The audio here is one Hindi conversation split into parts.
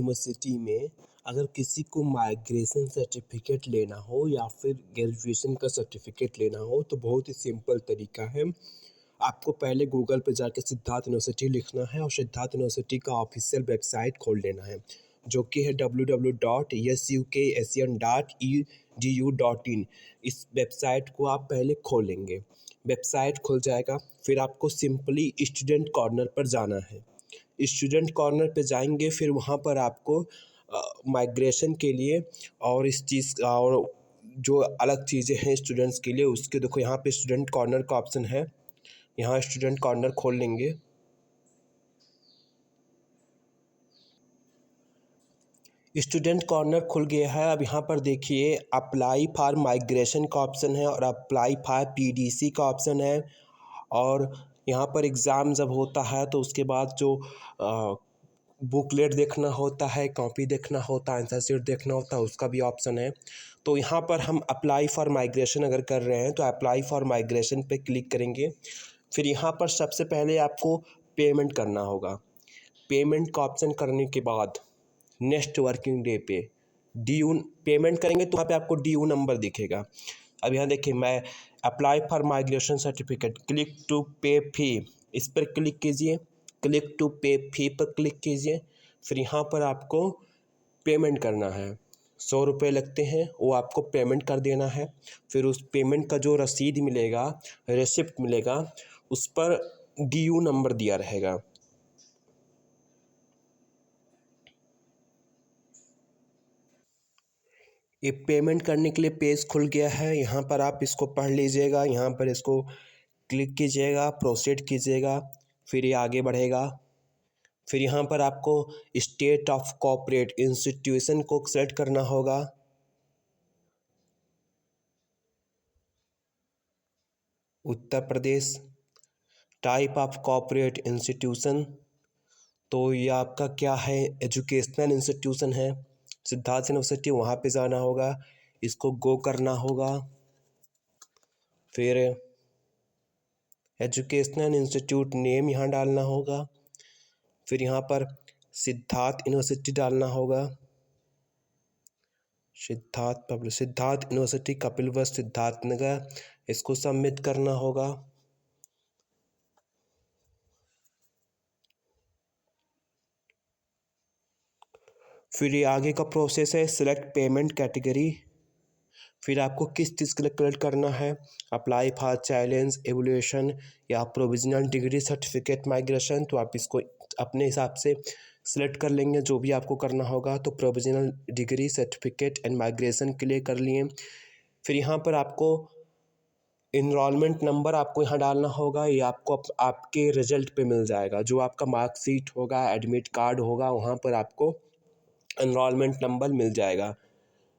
यूनिवर्सिटी में अगर किसी को माइग्रेशन सर्टिफिकेट लेना हो या फिर ग्रेजुएशन का सर्टिफिकेट लेना हो तो बहुत ही सिंपल तरीका है। आपको पहले गूगल पे जाकर सिद्धार्थ यूनिवर्सिटी लिखना है और सिद्धार्थ यूनिवर्सिटी का ऑफिशियल वेबसाइट खोल लेना है, जो कि है www.sukasian.edu.in। इस वेबसाइट को आप पहले खोलेंगे, वेबसाइट खुल जाएगा, फिर आपको सिंपली स्टूडेंट कॉर्नर पर जाना है। स्टूडेंट कॉर्नर पे जाएंगे, फिर वहाँ पर आपको माइग्रेशन के लिए और इस चीज़ और जो अलग चीज़ें हैं स्टूडेंट्स के लिए उसके देखो यहाँ पे स्टूडेंट कॉर्नर का ऑप्शन है। यहाँ स्टूडेंट कॉर्नर खोल लेंगे। स्टूडेंट कॉर्नर खुल गया है। अब यहाँ पर देखिए अप्लाई फॉर माइग्रेशन का ऑप्शन है और अप्लाई फॉर पीडीसी का ऑप्शन है। और यहाँ पर एग्ज़ाम जब होता है तो उसके बाद जो बुकलेट देखना होता है, कॉपी देखना होता है, आंसर शीट देखना होता है, उसका भी ऑप्शन है। तो यहाँ पर हम अप्लाई फॉर माइग्रेशन अगर कर रहे हैं तो अप्लाई फॉर माइग्रेशन पे क्लिक करेंगे। फिर यहाँ पर सबसे पहले आपको पेमेंट करना होगा। पेमेंट का ऑप्शन करने के बाद नेक्स्ट वर्किंग डे पे ड्यू पेमेंट करेंगे तो वहाँ पे आपको ड्यू नंबर दिखेगा। अब यहाँ देखिए मैं apply for migration certificate click to pay fee, इस पर क्लिक कीजिए। क्लिक टू पे फी पर क्लिक कीजिए। फिर यहाँ पर आपको पेमेंट करना है। 100 रुपये लगते हैं, वो आपको पेमेंट कर देना है। फिर उस पेमेंट का जो रसीद मिलेगा, रिसिप्ट मिलेगा, उस पर ड्यू नंबर दिया रहेगा। ये पेमेंट करने के लिए पेज खुल गया है। यहाँ पर आप इसको पढ़ लीजिएगा। यहाँ पर इसको क्लिक कीजिएगा, प्रोसीड कीजिएगा, फिर ये आगे बढ़ेगा। फिर यहाँ पर आपको स्टेट ऑफ कोऑपरेट इंस्टीट्यूशन को सेलेक्ट करना होगा। Uttar Pradesh. Type of cooperate institution, तो ये आपका क्या है, एजुकेशनल इंस्टीट्यूशन है। सिद्धार्थ यूनिवर्सिटी, वहाँ पे जाना होगा, इसको गो करना होगा। फिर एजुकेशनल इंस्टीट्यूट नेम यहाँ डालना होगा। फिर यहाँ पर सिद्धार्थ यूनिवर्सिटी डालना होगा। सिद्धार्थ यूनिवर्सिटी कपिलवस्तु सिद्धार्थनगर, इसको सबमिट करना होगा। फिर ये आगे का प्रोसेस है, सिलेक्ट पेमेंट कैटेगरी। फिर आपको किस चीज़ के लिए कलेक्ट करना है, अप्लाई फॉर चैलेंज एवोल्यूशन या प्रोविजनल डिग्री सर्टिफिकेट माइग्रेशन, तो आप इसको अपने हिसाब से सिलेक्ट कर लेंगे जो भी आपको करना होगा। तो provisional degree certificate and migration के लिए कर लिए। फिर यहाँ पर आपको इनरोलमेंट नंबर आपको यहाँ डालना होगा। ये आपको आपके रिजल्ट पे मिल जाएगा, जो आपका मार्कशीट होगा, एडमिट कार्ड होगा, वहाँ पर आपको इनरोलमेंट नंबर मिल जाएगा।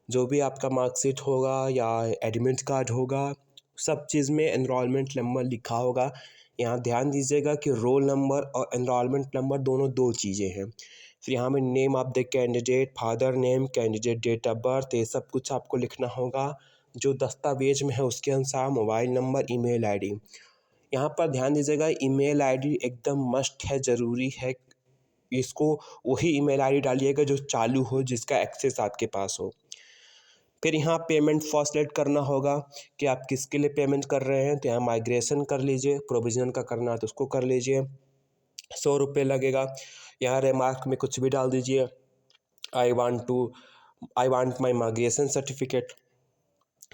जो भी आपका मार्कशीट होगा या एडमिट कार्ड होगा, सब चीज़ में एनरोलमेंट नंबर लिखा होगा। यहाँ ध्यान दीजिएगा कि रोल नंबर और एनरोलमेंट नंबर दोनों दो चीज़ें हैं। फिर यहाँ में name of the candidate, father name, candidate date of birth, ये सब कुछ आपको लिखना होगा। जो दस्तावेज में है उसके अनुसार मोबाइल नंबर, ईमेल आईडी। यहाँ पर ध्यान दीजिएगा, ईमेल आईडी एकदम मस्ट है, ज़रूरी है। इसको वही ईमेल आईडी डालिएगा जो चालू हो, जिसका एक्सेस आपके पास हो। फिर यहाँ पेमेंट फॉर सेलेक्ट करना होगा कि आप किसके लिए पेमेंट कर रहे हैं। तो यहाँ माइग्रेशन कर लीजिए, प्रोविजन का करना है तो उसको कर लीजिए, 100 रुपये लगेगा। यहाँ रिमार्क में कुछ भी डाल दीजिए, I want my migration certificate,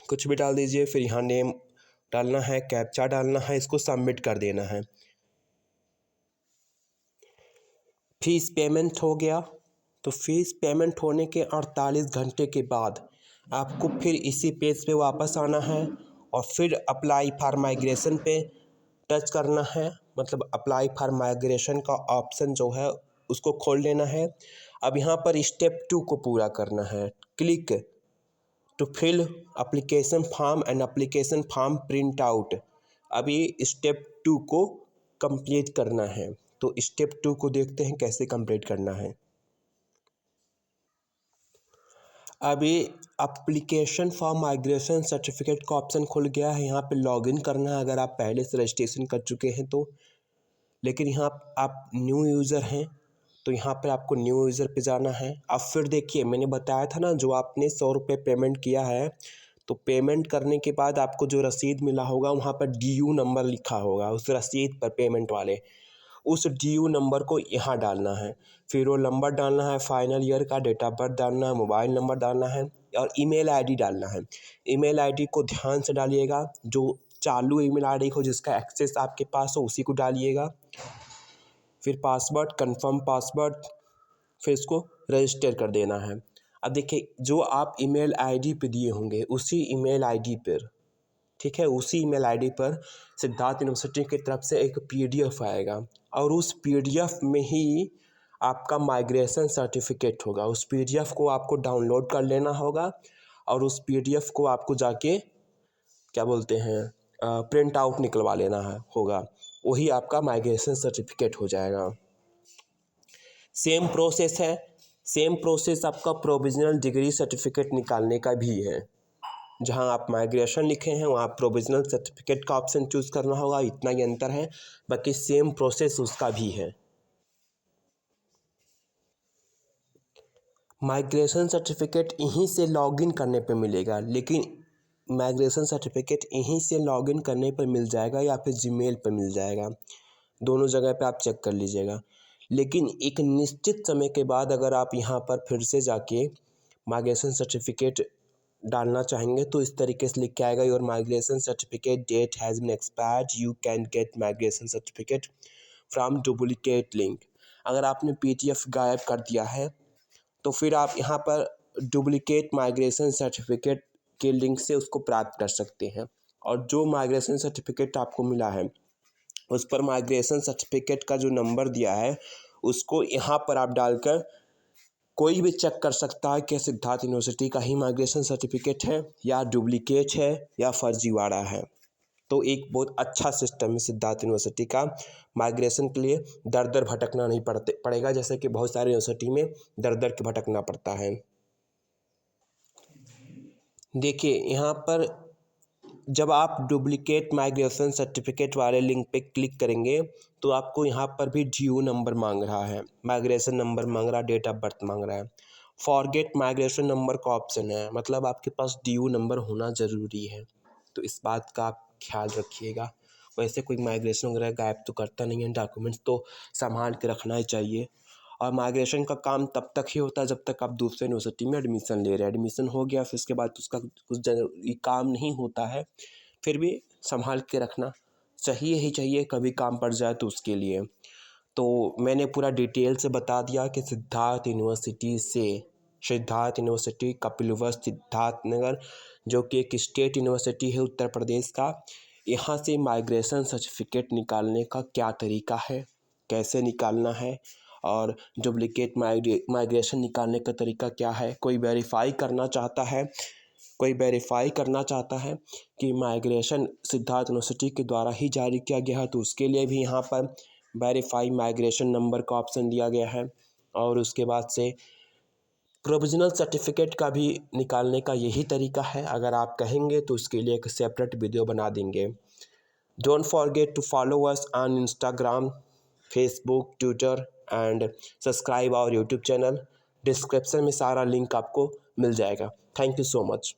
कुछ भी डाल दीजिए। फिर यहाँ नेम डालना है, कैप्चा डालना है, इसको सबमिट कर देना है। फीस पेमेंट हो गया। तो फीस पेमेंट होने के 48 घंटे के बाद आपको फिर इसी पेज पे वापस आना है और फिर अप्लाई फॉर माइग्रेशन पे टच करना है। मतलब अप्लाई फॉर माइग्रेशन का ऑप्शन जो है उसको खोल लेना है। अब यहाँ पर स्टेप 2 को पूरा करना है। Click to fill application form and application form print out. अभी स्टेप 2 को कंप्लीट करना है। तो स्टेप 2 को देखते हैं कैसे कंप्लीट करना है। अभी एप्लीकेशन फॉर माइग्रेशन सर्टिफिकेट का ऑप्शन खुल गया है। यहाँ पे लॉगिन करना है अगर आप पहले से रजिस्ट्रेशन कर चुके हैं तो। लेकिन यहाँ आप न्यू यूज़र हैं तो तो यहाँ पर आपको न्यू यूज़र पे जाना है। अब फिर देखिए मैंने बताया था ना, जो आपने 100 रुपये पेमेंट किया है, तो पेमेंट करने के बाद आपको जो रसीद मिला होगा वहाँ पर ड्यू नंबर लिखा होगा उस रसीद पर, पेमेंट वाले उस ड्यू नंबर को यहाँ डालना है। फिर वो नंबर डालना है, फाइनल ईयर का डेट ऑफ बर्थ डालना है, मोबाइल नंबर डालना है और ईमेल आईडी डालना है। ईमेल आईडी को ध्यान से डालिएगा, जो चालू ईमेल आईडी हो, जिसका एक्सेस आपके पास हो, उसी को डालिएगा। फिर पासवर्ड, कंफर्म पासवर्ड, फिर इसको रजिस्टर कर देना है। अब देखिए, जो आप ईमेल आईडी पे दिए होंगे उसी ईमेल आईडी पर, ठीक है, उसी ईमेल आईडी पर सिद्धार्थ यूनिवर्सिटी की तरफ से एक पीडीएफ आएगा और उस पीडीएफ में ही आपका माइग्रेशन सर्टिफिकेट होगा। उस पीडीएफ को आपको डाउनलोड कर लेना होगा और उस पीडीएफ को आपको जाके क्या बोलते हैं, प्रिंट आउट निकलवा लेना है होगा। वही आपका माइग्रेशन सर्टिफिकेट हो जाएगा। सेम प्रोसेस है, सेम प्रोसेस आपका प्रोविजनल डिग्री सर्टिफिकेट निकालने का भी है। जहां आप माइग्रेशन लिखे हैं वहाँ प्रोविजनल सर्टिफिकेट का ऑप्शन चूज़ करना होगा, इतना ही अंतर है, बाकी सेम प्रोसेस उसका भी है। माइग्रेशन सर्टिफिकेट यहीं से लॉगिन करने पे मिलेगा, लेकिन माइग्रेशन सर्टिफिकेट यहीं से लॉगिन करने पर मिल जाएगा या फिर जीमेल पर मिल जाएगा, दोनों जगह पे आप चेक कर लीजिएगा। लेकिन एक निश्चित समय के बाद अगर आप यहाँ पर फिर से जाके माइग्रेशन सर्टिफिकेट डालना चाहेंगे तो इस तरीके से लिख के आएगा, your migration certificate date has been expired, you can get migration certificate from duplicate link. अगर आपने पीडीएफ गायब कर दिया है तो फिर आप यहाँ पर डुप्लीकेट माइग्रेशन सर्टिफिकेट के लिंक से उसको प्राप्त कर सकते हैं। और जो माइग्रेशन सर्टिफिकेट आपको मिला है उस पर माइग्रेशन सर्टिफिकेट का जो नंबर दिया है उसको यहाँ पर आप डालकर कोई भी चेक कर सकता है कि सिद्धार्थ यूनिवर्सिटी का ही माइग्रेशन सर्टिफिकेट है या डुप्लीकेट है या फर्जीवाड़ा है। तो एक बहुत अच्छा सिस्टम है सिद्धार्थ यूनिवर्सिटी का। माइग्रेशन के लिए दर दर भटकना नहीं पड़ेगा, जैसे कि बहुत सारे यूनिवर्सिटी में दर दर के भटकना पड़ता है। देखिए यहाँ पर जब आप डुप्लीकेट माइग्रेशन सर्टिफिकेट वाले लिंक पे क्लिक करेंगे तो आपको यहाँ पर भी ड्यू नंबर मांग रहा है, माइग्रेशन नंबर मांग रहा है, डेट ऑफ बर्थ मांग रहा है। फॉरगेट माइग्रेशन नंबर का ऑप्शन है, मतलब आपके पास ड्यू नंबर होना ज़रूरी है, तो इस बात का आप ख्याल रखिएगा। वैसे कोई माइग्रेशन वगैरह गायब तो करता नहीं है, डॉक्यूमेंट्स तो संभाल के रखना ही चाहिए। और माइग्रेशन का काम तब तक ही होता है जब तक आप दूसरे यूनिवर्सिटी में एडमिशन ले रहे हैं। एडमिशन हो गया फिर उसके बाद उसका कुछ जरूरी काम नहीं होता है, फिर भी संभाल के रखना चाहिए ही चाहिए, कभी काम पड़ जाए तो उसके लिए। तो मैंने पूरा डिटेल से बता दिया कि सिद्धार्थ यूनिवर्सिटी कपिलवस्तु सिद्धार्थनगर, जो कि एक स्टेट यूनिवर्सिटी है उत्तर प्रदेश का, यहाँ से माइग्रेशन सर्टिफिकेट निकालने का क्या तरीका है, कैसे निकालना है और डुप्लीकेट माइग्रेशन निकालने का तरीका क्या है। कोई वेरीफाई करना चाहता है कि माइग्रेशन सिद्धार्थ यूनिवर्सिटी के द्वारा ही जारी किया गया है, तो उसके लिए भी यहाँ पर वेरीफाई माइग्रेशन नंबर का ऑप्शन दिया गया है। और उसके बाद से प्रोविजनल सर्टिफिकेट का भी निकालने का यही तरीका है। अगर आप कहेंगे तो उसके लिए एक सेपरेट वीडियो बना देंगे। Don't forget to follow us on Instagram, Facebook, Twitter and subscribe our YouTube channel. Description में सारा लिंक आपको मिल जाएगा। Thank you so much.